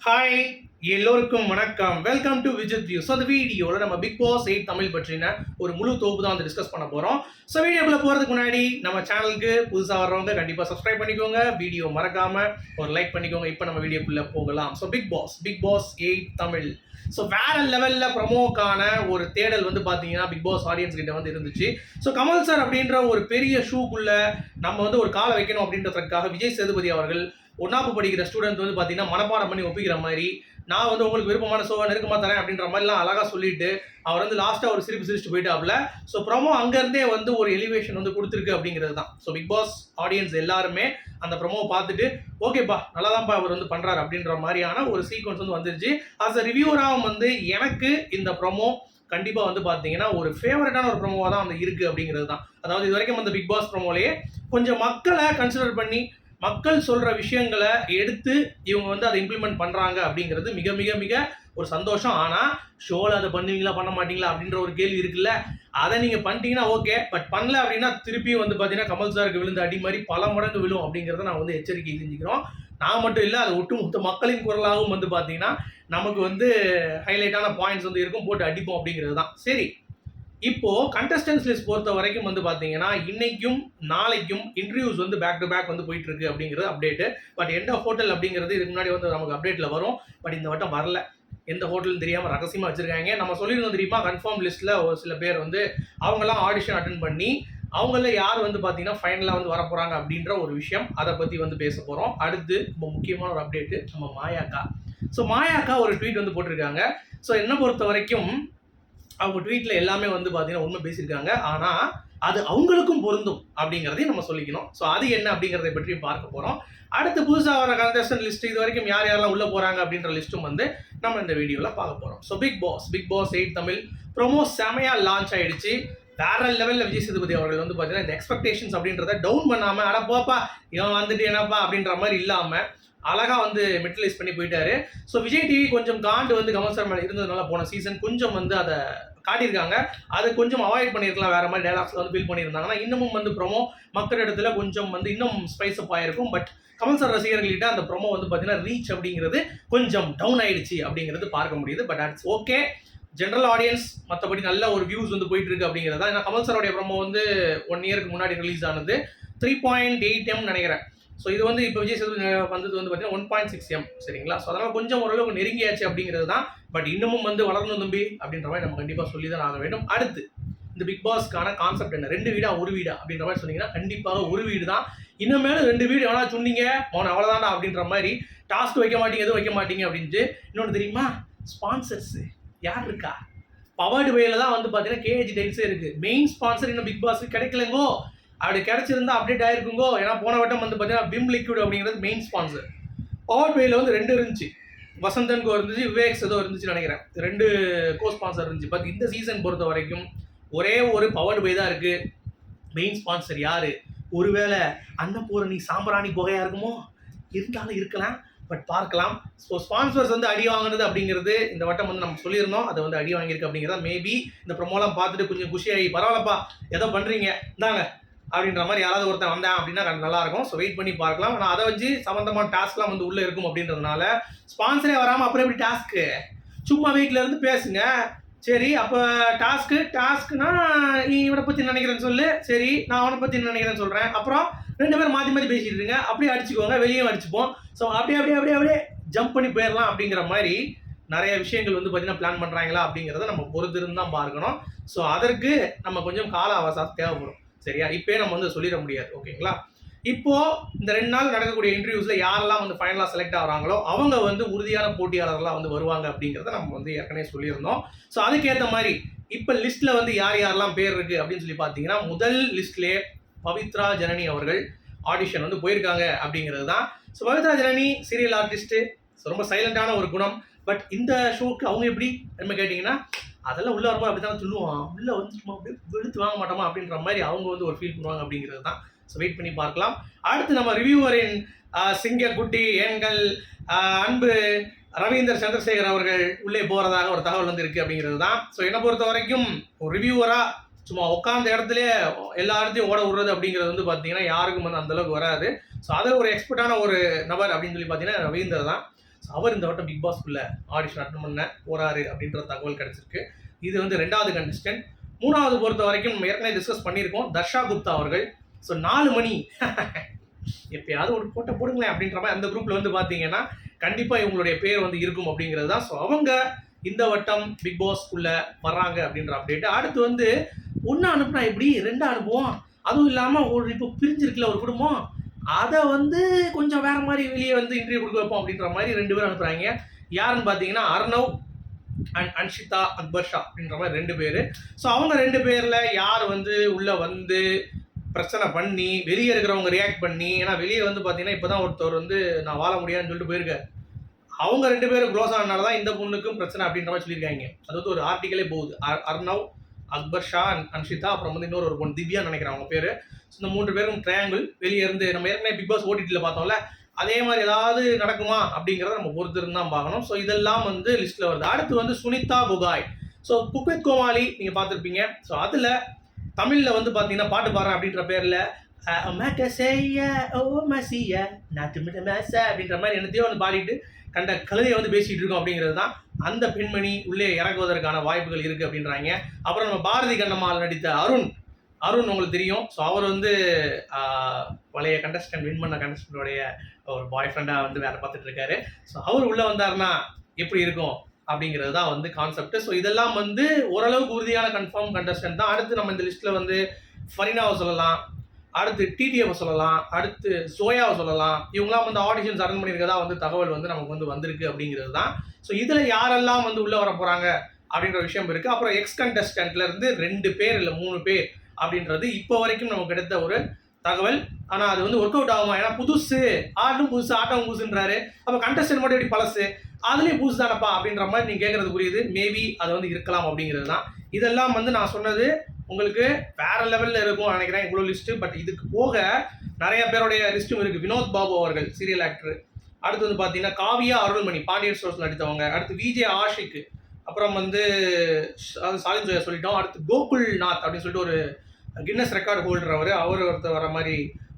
Hi, எல்லோருக்கும் வணக்கம். Welcome to Vijith view. So அந்த வீடியோவில் நம்ம பிக் பாஸ் 8 தமிழ் பற்றின ஒரு முழு தொகுப்பு தான் வந்து டிஸ்கஸ் பண்ண போகிறோம். ஸோ வீடியோக்குள்ளே போகிறதுக்கு முன்னாடி நம்ம சேனலுக்கு புதுசாக வர்றவங்க கண்டிப்பாக சப்ஸ்கிரைப் பண்ணிக்கோங்க. வீடியோ மறக்காமல் ஒரு லைக் பண்ணிக்கோங்க. இப்போ நம்ம வீடியோக்குள்ளே போகலாம். So Bigg Boss 8 Tamil. So வேற லெவலில் ப்ரமோக்கான ஒரு தேடல் வந்து பார்த்தீங்கன்னா பிக் பாஸ் ஆடியன்ஸ் கிட்ட வந்து இருந்துச்சு. ஸோ கமல் சார் அப்படின்ற ஒரு பெரிய ஷூக்குள்ளே நம்ம வந்து ஒரு காலை வைக்கணும் அப்படின்றதுக்காக விஜய் சேதுபதி அவர்கள் ஒன்னாப்பு படிக்கிற ஸ்டூடெண்ட் வந்து பார்த்தீங்கன்னா மனப்பாடம் பண்ணி ஒப்பிக்கிற மாதிரி நான் வந்து உங்களுக்கு விருப்பமான ஷோவை நெருக்கமாக தரேன் அப்படின்ற மாதிரிலாம் அழகாக சொல்லிட்டு அவர் வந்து லாஸ்ட்டாக ஒரு சிரிச்சிட்டு போயிட்டாப்ல. ஸோ ப்ரொமோ அங்கேருந்தே வந்து ஒரு எலிவேஷன் வந்து கொடுத்துருக்கு அப்படிங்கிறது தான். ஸோ பிக் பாஸ் ஆடியன்ஸ் எல்லாருமே அந்த ப்ரொமோவை பார்த்துட்டு ஓகேப்பா நல்லா தான்ப்பா அவர் வந்து பண்ணுறாரு அப்படின்ற மாதிரியான ஒரு சீக்வன்ஸ் வந்து வந்துருச்சு. ஆஸ் அ ரிவ்யூவராக வந்து எனக்கு இந்த ப்ரொமோ கண்டிப்பாக வந்து பார்த்தீங்கன்னா ஒரு ஃபேவரட்டான ஒரு ப்ரொமோவாக தான் வந்து இருக்குது அப்படிங்கிறது தான். அதாவது இது வரைக்கும் அந்த பிக் பாஸ் ப்ரொமோலேயே கொஞ்சம் மக்களை கன்சிடர் பண்ணி மக்கள் சொல்ற விஷயங்களை எடுத்து இவங்க வந்து அதை இம்ப்ளிமெண்ட் பண்றாங்க அப்படிங்கிறது மிக மிக மிக ஒரு சந்தோஷம். ஆனா ஷோல அதை பண்ணுவீங்களா பண்ண மாட்டீங்களா அப்படின்ற ஒரு கேள்வி இருக்குல்ல, அதை நீங்க பண்ணிட்டீங்கன்னா ஓகே, பட் பண்ணல அப்படின்னா திருப்பியும் வந்து பாத்தீங்கன்னா கமல் சாருக்கு விழுந்த அடி மாதிரி பல மடங்கு விழும் அப்படிங்கிறத நான் வந்து எச்சரிக்கை செஞ்சுக்கிறோம். நான் மட்டும் இல்லை, அது ஒட்டுமொத்த மக்களின் குரலாகவும் வந்து பாத்தீங்கன்னா நமக்கு வந்து ஹைலைட்டான பாயிண்ட்ஸ் வந்து இருக்கும், போட்டு அடிப்போம் அப்படிங்கிறது தான். சரி, இப்போ கண்டஸ்டன்ஸ் லிஸ்ட் பொறுத்த வரைக்கும் வந்து பாத்தீங்கன்னா இன்னைக்கும் நாளைக்கும் இன்டர்வியூஸ் வந்து பேக் டு பேக் வந்து போயிட்டு இருக்கு அப்படிங்கிறது அப்டேட். பட் எந்த ஹோட்டல் அப்படிங்கிறது இதுக்கு முன்னாடி வந்து நமக்கு அப்டேட்ல வரும். பட் இந்த வட்டம் வரல. எந்த ஹோட்டல் தெரியாம ரகசியமா வச்சிருக்காங்க. நம்ம சொல்லியிருந்தோம் தெரியுமா, கன்ஃபார்ம் லிஸ்ட்ல ஒரு சில பேர் வந்து அவங்கெல்லாம் ஆடிஷன் அட்டென்ட் பண்ணி அவங்கள யார் வந்து பாத்தீங்கன்னா ஃபைனலா வந்து வரப்போறாங்க அப்படின்ற ஒரு விஷயம், அதை பத்தி வந்து பேச போறோம். அடுத்து ரொம்ப முக்கியமான ஒரு அப்டேட், நம்ம மாயாக்கா. ஸோ மாயாக்கா ஒரு ட்வீட் வந்து போட்டிருக்காங்க. ஸோ என்ன பொறுத்த வரைக்கும் அவங்க ட்வீட்ல எல்லாமே வந்து பார்த்தீங்கன்னா உண்மை பேசியிருக்காங்க. ஆனால் அது அவங்களுக்கும் பொருந்தும் அப்படிங்கிறதையும் நம்ம சொல்லிக்கணும். ஸோ அது என்ன அப்படிங்கிறத பற்றி பார்க்க போகிறோம். அடுத்து புதுசாக வர கண்டஸ்டன்ட் லிஸ்ட் இது வரைக்கும் யார் யாரெல்லாம் உள்ளே போகிறாங்க அப்படின்ற லிஸ்ட்டும் வந்து நம்ம இந்த வீடியோவில் பார்க்க போகிறோம். So Bigg Boss 8 Tamil promo செமையாக லான்ச் ஆகிடுச்சு. வேற லெவலில் விஜய் சேதுபதி அவர்கள் வந்து பார்த்தீங்கன்னா இந்த எக்ஸ்பெக்டேஷன்ஸ் அப்படின்றத டவுன் பண்ணாமல் அட போப்பா இவன் வந்துட்டு என்னப்பா அப்படின்ற மாதிரி இல்லாமல் அழகாக வந்து மெட்டலைஸ் பண்ணி போயிட்டாரு. ஸோ விஜய் டிவி கொஞ்சம் காண்டு வந்து கமல் சார் மேலே இருந்ததுனால போன சீசன் கொஞ்சம் வந்து அதை காட்டியிருக்காங்க. அது கொஞ்சம் அவாய்ட் பண்ணியிருக்கலாம், வேற மாதிரி டைலாக்ஸ் வந்து ஃபீல் பண்ணியிருந்தாங்கன்னா இன்னமும் வந்து ப்ரொமோ மக்கள் இடத்துல கொஞ்சம் வந்து இன்னும் ஸ்பைஸ் அப் ஆயிருக்கும். பட் கமல் சார் ரசிகர்கள்கிட்ட அந்த ப்ரொமோ வந்து பார்த்தீங்கன்னா ரீச் அப்படிங்கிறது கொஞ்சம் டவுன் ஆயிடுச்சு அப்படிங்கிறது பார்க்க முடியுது. But ads okay, general audience மற்றபடி நல்ல ஒரு வியூஸ் வந்து போயிட்டு இருக்கு அப்படிங்கிறதா. ஏன்னா கமல் சாரோடைய ப்ரொமோ வந்து 1 இயருக்கு முன்னாடி ரிலீஸ் ஆனது 3.8 M நினைக்கிறேன். ஸோ இது வந்து இப்போ விஜய் சேதுபதி வந்தது வந்து பார்த்தீங்கன்னா 1.6 M, சரிங்களா? ஸோ அதனால் கொஞ்சம் ஓரளவுக்கு நெருங்கியாச்சு அப்படிங்கிறது தான். பட் இன்னமும் வந்து வளரணும் தம்பி அப்படின்ற மாதிரி நம்ம கண்டிப்பாக சொல்லி தான் ஆக வேண்டும். அடுத்து இந்த பிக் பாஸ்க்கான கான்செப்ட் என்ன, 2 வீடா 1 வீடா அப்படின்ற மாதிரி சொன்னீங்கன்னா கண்டிப்பாக 1 வீடு தான். இன்னும் மேலே 2 வீடு எவ்வளோ சொன்னீங்க அவனை அவ்வளோதான்டா அப்படின்ற மாதிரி டாஸ்க் வைக்க மாட்டீங்க எதுவும் வைக்க மாட்டீங்க அப்படின்ட்டு. இன்னொன்று தெரியுமா, ஸ்பான்சர்ஸ் யார் இருக்கா? பவர்டு வேல தான் வந்து பார்த்தீங்கன்னா கேஜி டைல்ஸே இருக்குது. மெயின் ஸ்பான்சர் இன்னும் பிக் பாஸ்க்கு கிடைக்கலங்கோ. அப்படி கிடைச்சிருந்தா அப்டேட் ஆயிருக்குங்கோ. ஏன்னா போன வட்டம் வந்து பார்த்தீங்கன்னா விம் லிக்விட் அப்படிங்கிறது மெயின் ஸ்பான்சர். பவர் பேயில் வந்து 2 இருந்துச்சு, வசந்தன்கோ இருந்துச்சு, விவேக்ஸ் ஏதோ இருந்துச்சு நினைக்கிறேன். 2 கோ ஸ்பான்சர் இருந்துச்சு. பட் இந்த சீசன் பொறுத்த வரைக்கும் ஒரே ஒரு பவர் பே தான் இருக்கு. மெயின் ஸ்பான்சர் யாரு? ஒருவேளை அன்னபூரணி சாம்பிராணி புகையா இருக்குமோ? இருந்தாலும் இருக்கலாம், பட் பார்க்கலாம். ஸோ ஸ்பான்சர்ஸ் வந்து அடி வாங்கினது அப்படிங்கிறது இந்த வட்டம் வந்து நம்ம சொல்லியிருந்தோம், அதை வந்து அடி வாங்கியிருக்கு அப்படிங்கிறத. மேபி இந்த ப்ரொமோலாம் பார்த்துட்டு கொஞ்சம் குஷியாகி பரவாயில்லப்பா ஏதோ பண்ணுறீங்க இந்தாங்க அப்படின்ற மாதிரி யாராவது ஒருத்தன் வந்தேன் அப்படின்னா நல்லா இருக்கும். ஸோ வெயிட் பண்ணி பார்க்கலாம். ஆனால் அதை வச்சு சம்மந்தமான டாஸ்க்லாம் வந்து உள்ளே இருக்கும் அப்படின்றதுனால ஸ்பான்சரே வராமல் அப்புறம் எப்படி டாஸ்க்கு? சும்மா வீட்டில் இருந்து பேசுங்க. சரி, அப்போ டாஸ்க்குனா நீ இவனை பற்றி நினைக்கிறேன்னு சொல்லு, சரி நான் அவனை பற்றி நினைக்கிறேன்னு சொல்கிறேன், அப்புறம் 2 பேரும் மாற்றி மாற்றி பேசிட்டு இருங்க, அப்படியே அடிச்சுக்கோங்க, வெளியே அடிச்சுப்போம். ஸோ அப்படியே ஜம்ப் பண்ணி போயிடலாம் அப்படிங்கிற மாதிரி நிறைய விஷயங்கள் வந்து பார்த்தீங்கன்னா பிளான் பண்ணுறாங்களா அப்படிங்கிறத நம்ம பொறுத்திருந்து தான் பார்க்கணும். ஸோ அதற்கு நம்ம கொஞ்சம் கால அவகாசம் தேவைப்படும், சரியா? இப்போயே நம்ம வந்து சொல்லிட முடியாது, ஓகேங்களா? இப்போ இந்த 2 நாள் நடக்கக்கூடிய இன்டர்வியூஸ்ல யாரெல்லாம் வந்து ஃபைனலாக செலக்ட் ஆகிறாங்களோ அவங்க வந்து உறுதியான போட்டியாளர்களாக வந்து வருவாங்க அப்படிங்கிறத நம்ம வந்து ஏற்கனவே சொல்லியிருந்தோம். ஸோ அதுக்கேற்ற மாதிரி இப்போ லிஸ்ட்ல வந்து யாரெல்லாம் பேர் இருக்கு அப்படின்னு சொல்லி பார்த்தீங்கன்னா முதல் லிஸ்ட்லேயே பவித்ரா ஜனனி அவர்கள் ஆடிஷன் வந்து போயிருக்காங்க அப்படிங்கிறது தான். So Pavithra Janani serial artist, ரொம்ப சைலண்டான ஒரு குணம். பட் இந்த ஷோக்கு அவங்க எப்படி என்ன கேட்டிங்கன்னா அதெல்லாம் உள்ளே வரும்போது அப்படி தான் சொல்லுவான், உள்ளே வந்து சும்மா அப்படியே வெளுத்து வாங்க மாட்டோமா அப்படின்ற மாதிரி அவங்க வந்து ஒரு ஃபீல் பண்ணுவாங்க அப்படிங்கிறது தான். ஸோ வெயிட் பண்ணி பார்க்கலாம். அடுத்து நம்ம ரிவ்யூவரின் சிங்கக்குட்டி எங்கள் அன்பு ரவீந்தர் சந்திரசேகர் அவர்கள் உள்ளே போகிறதாக ஒரு தகவல் வந்து இருக்குது அப்படிங்கிறது தான். ஸோ என்னை பொறுத்த வரைக்கும் ஒரு ரிவ்யூவராக சும்மா உட்காந்த இடத்துல எல்லா இடத்தையும் ஓட விடுறது அப்படிங்கிறது வந்து பார்த்தீங்கன்னா யாருக்கும் வந்து அந்தளவுக்கு வராது. ஸோ அது ஒரு எக்ஸ்பர்ட்டான ஒரு நபர் அப்படின்னு சொல்லி பார்த்தீங்கன்னா ரவீந்தர் தான். அவர் இந்த வட்டம் பிக் பாஸ்க்குள்ள ஆடிஷன் அட்டன் பண்ண போறாரு அப்படின்ற தகவல் கிடைச்சிருக்கு. இது வந்து 2வது கண்டஸ்டன்ட். 3வது பொறுத்த வரைக்கும் நம்ம ஏற்கனவே டிஸ்கஸ் பண்ணியிருக்கோம், தர்ஷா குப்தா அவர்கள். ஸோ 4 மணி எப்பயாவது ஒரு போட்ட போடுங்களேன் அப்படின்ற மாதிரி அந்த குரூப்ல வந்து பார்த்தீங்கன்னா கண்டிப்பாக இவங்களுடைய பேர் வந்து இருக்கும் அப்படிங்கிறது தான். ஸோ அவங்க இந்த வட்டம் பிக் பாஸ்க்குள்ள வர்றாங்க அப்படின்ற அப்டேட். அடுத்து வந்து ஒன்று அனுப்புனா எப்படி 2 அனுப்புவோம், அதுவும் இல்லாமல் ஒரு இப்போ பிரிஞ்சிருக்குல்ல ஒரு குடும்பம், அதை வந்து கொஞ்சம் வேற மாதிரி வெளியே வந்து இன்டர்வியூ கொடுக்க வைப்போம் அப்படின்ற மாதிரி 2 பேர் அனுப்புறாங்க. யாருன்னு பார்த்தீங்கன்னா அர்ணவ் அண்ட் அன்ஷிதா அக்பர் ஷா அப்படின்ற மாதிரி 2 பேர். ஸோ அவங்க 2 பேரில் யார் வந்து உள்ளே வந்து பிரச்சனை பண்ணி வெளியே இருக்கிறவங்க ரியாக்ட் பண்ணி, ஏன்னா வெளியே வந்து பார்த்தீங்கன்னா இப்போ தான் ஒருத்தர் வந்து நான் வாழ முடியாதுன்னு சொல்லிட்டு போயிருக்காரு. அவங்க 2 பேரும் க்ளோஸ் ஆனனால தான் இந்த பொண்ணுக்கும் பிரச்சனை அப்படின்ற மாதிரி சொல்லியிருக்காங்க. அது வந்து ஒரு ஆர்டிக்கலே போகுது. அர்ணவ் அக்பர் ஷா அன்ஷிதா, அப்புறம் வந்து இன்னொரு ஒரு பொண்ணு திவ்யா நினைக்கிறேன் அவங்க பேர். ஸோ இந்த 3 பேரும் ட்ரையாங்கிள் வெளியே இருந்து நம்ம ஏற்கனவே பிக் பாஸ் ஓடிடியில் பார்த்தோம்ல, அதே மாதிரி ஏதாவது நடக்குமா அப்படிங்கிறத நம்ம பொறுத்திருந்து தான் பார்க்கணும். ஸோ இதெல்லாம் வந்து லிஸ்ட்டில் வருது. அடுத்து வந்து சுனிதா குகாய். ஸோ குக் வித் கோமாளி நீங்கள் பார்த்துருப்பீங்க. ஸோ அதில் தமிழில் வந்து பார்த்தீங்கன்னா பாட்டு பாடுறேன் அப்படின்ற பேரில் அப்படின்ற மாதிரி என்னத்தையோ வந்து பாடிட்டு கண்ட கழுதையை வந்து பேசிகிட்டு இருக்கோம் அப்படிங்கிறது தான். அந்த பெண்மணி உள்ளே இறங்குவதற்கான வாய்ப்புகள் இருக்குது அப்படின்றாங்க. அப்புறம் நம்ம பாரதி கண்ணம்மாள் நடித்த அருண் உங்களுக்கு தெரியும். ஸோ அவர் வந்து பழைய கண்டஸ்டன்ட் வின் பண்ண கண்டஸ்டன்டோடைய ஒரு பாய் ஃப்ரெண்டாக வந்து வேலை பார்த்துட்டு இருக்காரு. ஸோ அவர் உள்ளே வந்தாருன்னா எப்படி இருக்கும் அப்படிங்கிறது தான் வந்து கான்செப்ட். ஸோ இதெல்லாம் வந்து ஓரளவுக்கு உறுதியான கன்ஃபார்ம் கண்டஸ்டன்ட் தான். அடுத்து நம்ம இந்த லிஸ்ட்டில் வந்து ஃபரினாவை சொல்லலாம், அடுத்து டிடிஎஃப் சொல்லலாம், அடுத்து சோயாவை சொல்லலாம். இவங்களாம் வந்து ஆடிஷன்ஸ் அட்டன் பண்ணியிருக்கதா வந்து தகவல் வந்து நமக்கு வந்து வந்திருக்கு அப்படிங்கிறது தான். ஸோ இதில் யாரெல்லாம் வந்து உள்ளே வர போகிறாங்க அப்படின்ற விஷயம் இருக்குது. அப்புறம் எக்ஸ் கண்டஸ்டன்ட்லேருந்து 2 பேர் இல்லை 3 பேர் அப்படின்றது இப்போ வரைக்கும் நமக்கு கிடைத்த ஒரு தகவல். ஆனால் அது வந்து ஒர்க் அவுட் ஆகுமா, ஏன்னா புதுசு ஆட்டும் புதுசு ஆட்டம் புதுசுன்றாரு, அப்போ கண்டஸ்டன்ட் மட்டும் எப்படி பழசு, அதுலேயும் புதுசு தானப்பா அப்படின்ற மாதிரி நீங்கள் கேட்குறது புரியுது. மேபி அது வந்து இருக்கலாம் அப்படிங்கிறது தான். இதெல்லாம் வந்து நான் சொன்னது உங்களுக்கு வேற லெவலில் இருக்கும் நினைக்கிறேன் இவ்வளோ லிஸ்ட்டு. பட் இதுக்கு போக நிறைய பேருடைய லிஸ்ட்டும் இருக்குது. வினோத் பாபு அவர்கள் சீரியல் ஆக்டர். அடுத்து வந்து பார்த்தீங்கன்னா காவியா அருள்மணி பாண்டியன் ஸ்டோர்ஸ் நடித்தவங்க. அடுத்து விஜே ஆஷிக். அப்புறம் வந்து அது சாலின் ஜோயா சொல்லிட்டோம். அடுத்து கோகுல் நாத் அப்படின்னு சொல்லிட்டு ஒரு கின்னஸ் ரெக்கார்டு ஹோல்டர் அவர் ஒருத்தர் வர மாதிரி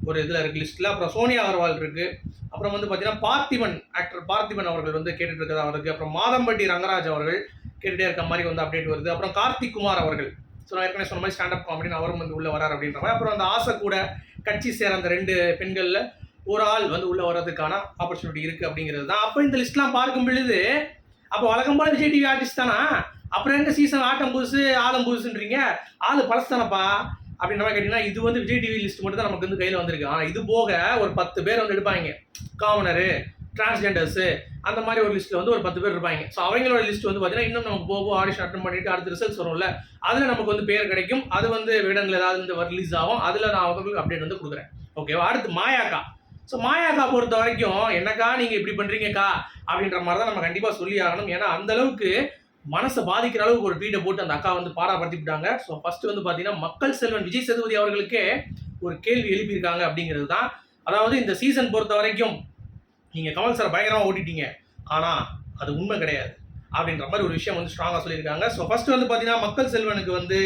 ஒரு இதில் இருக்குது லிஸ்ட்டில். அப்புறம் சோனியா அகர்வால் இருக்குது. அப்புறம் வந்து பார்த்தீங்கன்னா ஆக்டர் பார்த்திபன் அவர்கள் வந்து கேட்டுட்டு இருக்கிறதா அவருக்கு. அப்புறம் மாதம்பட்டி ரங்கராஜ் அவர்கள் கேட்டுகிட்டே இருக்க மாதிரி வந்து அப்டேட் வருது. அப்புறம் கார்த்திக் குமார் அவர்கள், ஸோ நான் ஏற்கனவே சொன்ன மாதிரி ஸ்டாண்டப் காமெடின்னு அவரும் வந்து உள்ளே வரார் அப்படின்ற மாதிரி. அப்புறம் அந்த ஆசை கூட கட்சி சேர அந்த 2 பெண்களில் ஒரு ஆள் வந்து உள்ளே வர்றதுக்கான ஆப்பர்ச்சுனிட்டி இருக்குது அப்படிங்கிறது தான். அப்போ இந்த லிஸ்ட்லாம் பார்க்கும் பொழுது அப்போ வழக்கம் போல விஜய் டிவி ஆர்டிஸ்ட் தானா, அப்புறம் எங்க சீசன் ஆட்டம் புதுசு ஆளும் புதுசுன்றீங்க, ஆளு பழசு தானப்பா அப்படின்ற மாதிரி கேட்டிங்கன்னா இது வந்து விஜய் டிவி லிஸ்ட் மட்டும் தான் நமக்கு வந்து கையில் வந்திருக்கு. ஆனால் இது போக ஒரு 10 பேர் வந்து எடுப்பாங்க, காமனரு, டிரான்ஸ்ஜெண்டர்ஸு, அந்த மாதிரி ஒரு லிஸ்ட்டில் வந்து ஒரு 10 பேர் இருப்பாங்க. ஸோ அவங்களோட லிஸ்ட் வந்து பார்த்தீங்கன்னா இன்னும் நமக்கு போகும், ஆடிஷன் அட்டன் பண்ணிட்டு அடுத்த ரிசல்ட்ஸ் வரும்ல, அதில் நமக்கு வந்து பேர் கிடைக்கும். அது வந்து விடங்கள் ஏதாவது வந்து ரிலீஸ் ஆகும், அதில் நான் அவங்களுக்கு அப்டேட் வந்து கொடுக்குறேன். ஓகேவா. அடுத்து மாயாக்கா. ஸோ மாயாக்கா பொறுத்த வரைக்கும் என்னக்கா நீங்கள் இப்படி பண்ணுறீங்கக்கா அப்படின்ற மாதிரி தான் நம்ம கண்டிப்பாக சொல்லி ஆகணும். ஏன்னா அந்தளவுக்கு மனசை பாதிக்கிற அளவுக்கு ஒரு ட்வீட்டை போட்டு அந்த அக்கா வந்து பாராப்படுத்திவிட்டாங்க. ஸோ ஃபர்ஸ்ட் வந்து பார்த்தீங்கன்னா மக்கள் செல்வன் விஜய் சேதுபதி அவர்களுக்கே ஒரு கேள்வி எழுப்பியிருக்காங்க அப்படிங்கிறது தான். அதாவது இந்த சீசன் பொறுத்த வரைக்கும் நீங்கள் கமல் சார் பயங்கரமாக ஓட்டிட்டீங்க, ஆனால் அது உண்மை கிடையாது அப்படின்ற மாதிரி ஒரு விஷயம் வந்து ஸ்ட்ராங்காக சொல்லியிருக்காங்க. ஸோ ஃபர்ஸ்ட் வந்து பார்த்தீங்கன்னா மக்கள் செல்வனுக்கு வந்து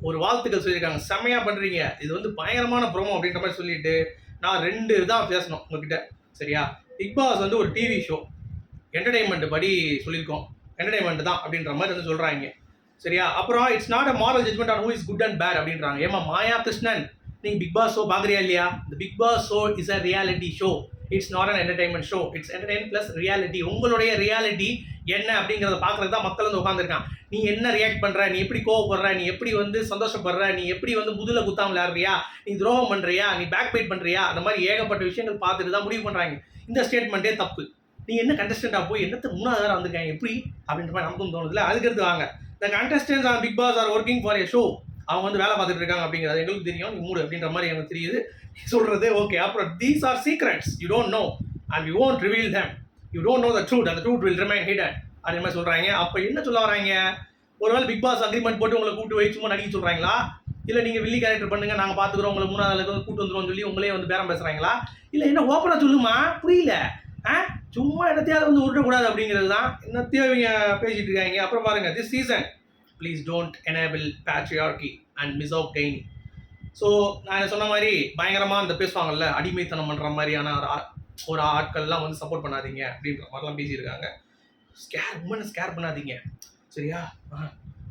ஒரு வாழ்த்துக்கள் சொல்லியிருக்காங்க, செம்மையாக பண்ணுறீங்க, இது வந்து பயங்கரமான ப்ரோமோ அப்படின்ற மாதிரி சொல்லிட்டு நான் 2 தான் பேசணும் உங்ககிட்ட, சரியா. பிக் பாஸ் வந்து ஒரு டிவி ஷோ, என்டர்டைன்மெண்ட் படி சொல்லியிருக்கோம், என்டர்டைன்மெண்ட் தான் அப்படின்ற மாதிரி வந்து சொல்கிறாங்க, சரியா. அப்புறம் it's not a moral judgement on who is good and bad அப்படின்றாங்க. ஏமா மாயா கிருஷ்ணன், நீங்கள் பிக் பாஸ் ஷோ பார்க்குறியா இல்லையா? இந்த Bigg Boss show is a reality show, it's not an entertainment show, it's entertain plus reality. உங்களுடைய ரியாலிட்டி என்ன அப்படிங்கிறத பார்க்குறது தான் மக்கள் வந்து உட்காந்துருக்கான். நீ என்ன ரியாக்ட் பண்ணுற, நீ எப்படி கோவப்படுற, நீ எப்படி வந்து சந்தோஷப்படுற, நீ எப்படி வந்து முதுல குத்தாமல் விளையாடுறியா, நீ துரோகம் பண்ணுறியா, நீ பேக் பைட் பண்ணுறியா, அந்த மாதிரி ஏகப்பட்ட விஷயங்கள் பார்த்துட்டு தான் முடிவு பண்ணுறாங்க. இந்த ஸ்டேட்மெண்ட்டே தப்பு. நீ என்ன கண்டஸ்டண்டாக போய் என்னத்தை 3வது வாரம் வந்திருக்காங்க எப்படி அப்படின்ற மாதிரி நமக்கும் தோணுதுல. அதுக்கடுத்து வாங்க, the contestants on Bigg Boss are working for a show, அவங்க வந்து வேலை பார்த்துட்டு இருக்காங்க அப்படிங்கிறது எங்களுக்கு தெரியும், நீ மூடு அப்படின்ற மாதிரி எனக்கு தெரியுது சொல்கிறது. ஓகே, அப்புறம் these are secrets you don't know and you won't reveal them, you don't know the truth and the truth will remain hidden அதே மாதிரி சொல்கிறாங்க. அப்போ என்ன சொல்ல வராங்க? ஒருவேளை பிக் பாஸ் அக்ரிமெண்ட் போட்டு உங்களை கூட்டு வச்சு சும்மா நடிக்க சொல்கிறாங்களா, இல்லை நீங்கள் வில்லி கேரக்டர் பண்ணுங்க நாங்கள் பார்த்துக்குறோம், உங்களை 3வது ஆளுக்கு வந்து கூட்டு வந்துடுவோம்னு சொல்லி உங்களே வந்து பேரம் பேசுகிறாங்களா, இல்லை என்ன ஓப்பனாக சொல்லுமா, புரியல, சும்மா என்னத்தையாவது வந்து உருட்டக்கூடாது அப்படிங்கிறது தான் என்னத்தையோ இவங்க பேசிகிட்டு இருக்காங்க. அப்புறம் பாருங்கள், this season please don't enable patriarchy and misogyny. So நான் சொன்ன மாதிரி பயங்கரமாக அந்த பேசுவாங்கல்ல, அடிமைத்தனம் பண்ணுற மாதிரியான ஒரு ஆட்கள்லாம் வந்து சப்போர்ட் பண்ணாதீங்க அப்படின்ற மாதிரிலாம் பேசியிருக்காங்க. உமனை ஸ்கேர் பண்ணாதீங்க, சரியா?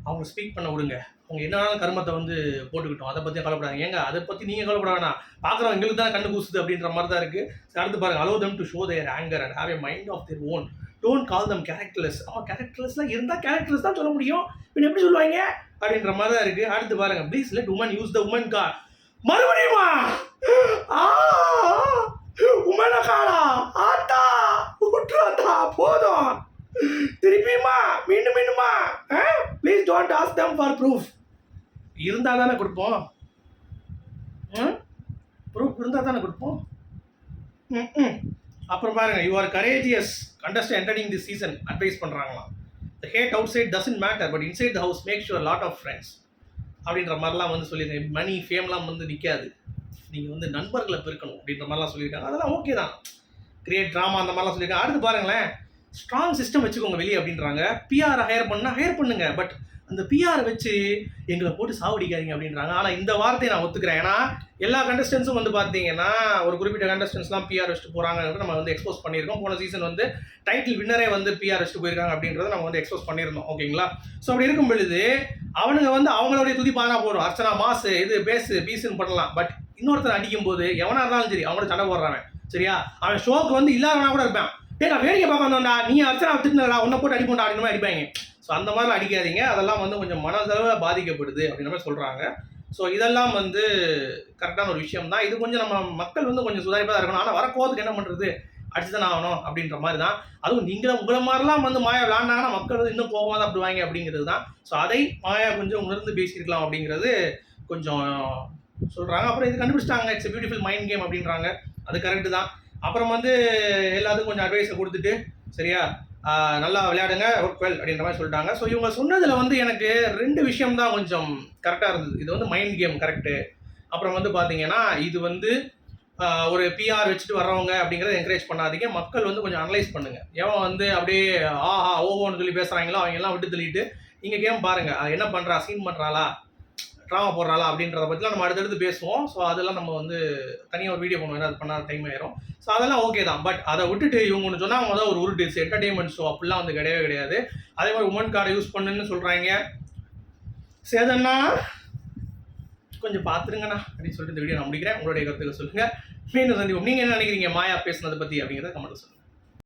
அவங்க ஸ்பீக் பண்ண விடுங்க. அவங்க என்னென்ன கர்மத்தை வந்து போட்டுக்கிட்டோம், அதை பற்றி கவலைப்படாதீங்க. ஏங்க அதை பற்றி நீங்கள் கவலைப்பட வேணாம், பார்க்குறோம் எங்களுக்கு தான் கண்ணு கூசுது அப்படின்ற மாதிரி தான் இருக்குது. அடுத்து பாருங்கள், allow them to show their anger and have a mind of their own. Don't call them characterless. கேரக்டர்லெஸ்லாம் இருந்தால் கேரக்டர்லெஸ் தான் சொல்ல முடியும், பின்ன எப்படி சொல்லுவாங்க அப்படின்ற மாதிரி தான் இருக்குது. அடுத்து பாருங்கள், please let woman use the woman car. மறுபடியுமா? உமனை காலா ஆத்தா விட்டுறாத்தா, போதும். திருப்பியுமா? மீண்டுமா? Please don't ask them for proof. இருந்தால் தானே கொடுப்போம், ப்ரூஃப் இருந்தால் தானே கொடுப்போம். அப்புறம் பாருங்க, you are courageous contestant entering this season advice பண்ணுறாங்களாம். The hate outside doesn't matter, but inside the house makes your lot of friends அப்படின்ற மாதிரிலாம் வந்து சொல்லியிருக்கேன். மணி ஃபேம்லாம் வந்து நிற்காது, நீங்கள் வந்து நண்பர்களை பெருக்கணும் அப்படின்ற மாதிரிலாம் சொல்லியிருக்காங்க. அதெல்லாம் ஓகே தான், கிரியேட் ட்ராமா அந்த மாதிரிலாம் சொல்லியிருக்காங்க. அடுத்து பாருங்களேன், ஸ்ட்ராங் சிஸ்டம் வச்சுக்கோங்க வெளியே அப்படின்றாங்க. பிஆரை ஹையர் பண்ணுங்க, பட் அந்த பிஆரை வச்சு எங்களை போட்டு சாவடிக்காதீங்க அப்படின்றாங்க. ஆனால் இந்த வார்த்தையை நான் ஒத்துக்கிறேன். ஏன்னா எல்லா கண்டஸ்டன்ஸும் வந்து பார்த்தீங்கன்னா ஒரு குறிப்பிட்ட கண்டஸ்டன்ஸ்லாம் பிஆர் வச்சுட்டு போகிறாங்கன்னு நம்ம வந்து எக்ஸ்போஸ் பண்ணியிருக்கோம். போன சீசன் வந்து டைட்டில் வின்னரே வந்து பிஆர் வச்சுட்டு போயிருக்காங்க அப்படின்றத நம்ம வந்து எக்ஸ்போஸ் பண்ணியிருந்தோம், ஓகேங்களா? ஸோ அப்படி இருக்கும் பொழுது அவனுங்க வந்து அவங்களுடைய துதி பானா போடும், அர்ச்சனா மாசு இது பேசு பீஸுன்னு பண்ணலாம். பட் இன்னொருத்தர் அடிக்கும் போது எவனா இருந்தாலும் சரி அவங்களோட சண்டை போடுறான், சரியா? அவன் ஷோக்கு வந்து இல்லாதவனா கூட இருப்பான். நான் வேடிக்கை பார்க்க வந்தோம்டா, நீ அர்ச்சனா திட்டுனடா, உன்னை போட்டு அடிப்போண்டா அப்படின்னு மாதிரி அடிப்பாங்க. ஸோ அந்த மாதிரிலாம் அடிக்காதீங்க, அதெல்லாம் வந்து கொஞ்சம் மனதளவில் பாதிக்கப்படுது அப்படின்ற மாதிரி சொல்கிறாங்க. ஸோ இதெல்லாம் வந்து கரெக்டான ஒரு விஷயம் தான். இது கொஞ்சம் நம்ம மக்கள் வந்து கொஞ்சம் சுதாரிப்பாக தான் இருக்கணும். ஆனால் வரக்கோவத்துக்கு என்ன பண்ணுறது, அடிச்சு தான் ஆகணும் அப்படின்ற மாதிரி தான். அதுவும் நீங்களும் உங்களை மாதிரிலாம் வந்து மாயா விளாண்டாங்கன்னா மக்கள் வந்து இன்னும் கோவமாக தான் அப்படிவாங்க அப்படிங்கிறது தான். ஸோ அதை மாயா கொஞ்சம் உணர்ந்து பேசியிருக்கலாம் அப்படிங்கிறது கொஞ்சம் சொல்கிறாங்க. அப்புறம் இது கண்டுபிடிச்சிட்டாங்க, இட்ஸ் பியூட்டிஃபுல் மைண்ட் கேம் அப்படின்றாங்க. அது கரெக்டு தான். அப்புறம் வந்து எல்லாத்துக்கும் கொஞ்சம் அட்வைஸை கொடுத்துட்டு, சரியா, நல்லா விளையாடுங்க, ஒர்க் வெல் அப்படின்ற மாதிரி சொல்லிட்டாங்க. ஸோ இவங்க சொன்னதில் வந்து எனக்கு 2 விஷயம் தான் கொஞ்சம் கரெக்டாக இருந்தது. இது வந்து மைண்ட் கேம் கரெக்டு. அப்புறம் வந்து பார்த்தீங்கன்னா இது வந்து ஒரு பிஆர் வச்சுட்டு வர்றவங்க அப்படிங்கிறத என்கரேஜ் பண்ணாதீங்க. மக்கள் வந்து கொஞ்சம் அனலைஸ் பண்ணுங்கள். எவன் வந்து அப்படியே ஆஹா ஓஹோன்னு சொல்லி பேசுகிறாங்களோ அவங்க எல்லாம் விட்டு தள்ளிட்டு நீங்கள் கேம் பாருங்கள், என்ன பண்ணுறா, சீன் பண்ணுறாளா, ட்ராமா போடுறாளா அப்படின்றத பற்றிலாம் நம்ம அடுத்தடுத்து பேசுவோம். ஸோ அதெல்லாம் நம்ம வந்து தனியாக ஒரு வீடியோ பண்ணுவோம், ஏன்னா அது பண்ணாத டைம் ஆயிரும். ஸோ அதெல்லாம் ஓகே தான். பட் அதை விட்டுட்டு இவங்க ஒன்று சொன்னால் அவங்க தான் ஒரு உருட்டு என்டர்டெயின்மெண்ட் ஷோ அப்படிலாம் வந்து கிடையவே கிடையாது. அதே மாதிரி உமன் கார்டை யூஸ் பண்ணுன்னு சொல்கிறாங்க. சேதண்ணா கொஞ்சம் பார்த்துருங்கண்ணா அப்படின்னு சொல்லிட்டு இந்த வீடியோ நான் முடிக்கிறேன். உங்களுடைய கருத்துக்களை சொல்லுங்கள். மீண்டும் சந்திப்போம். நீங்கள் என்ன நினைக்கிறீங்க மாயா பேசுனதை பற்றி அப்படிங்கிறத கமெண்ட் சொல்லுங்கள்.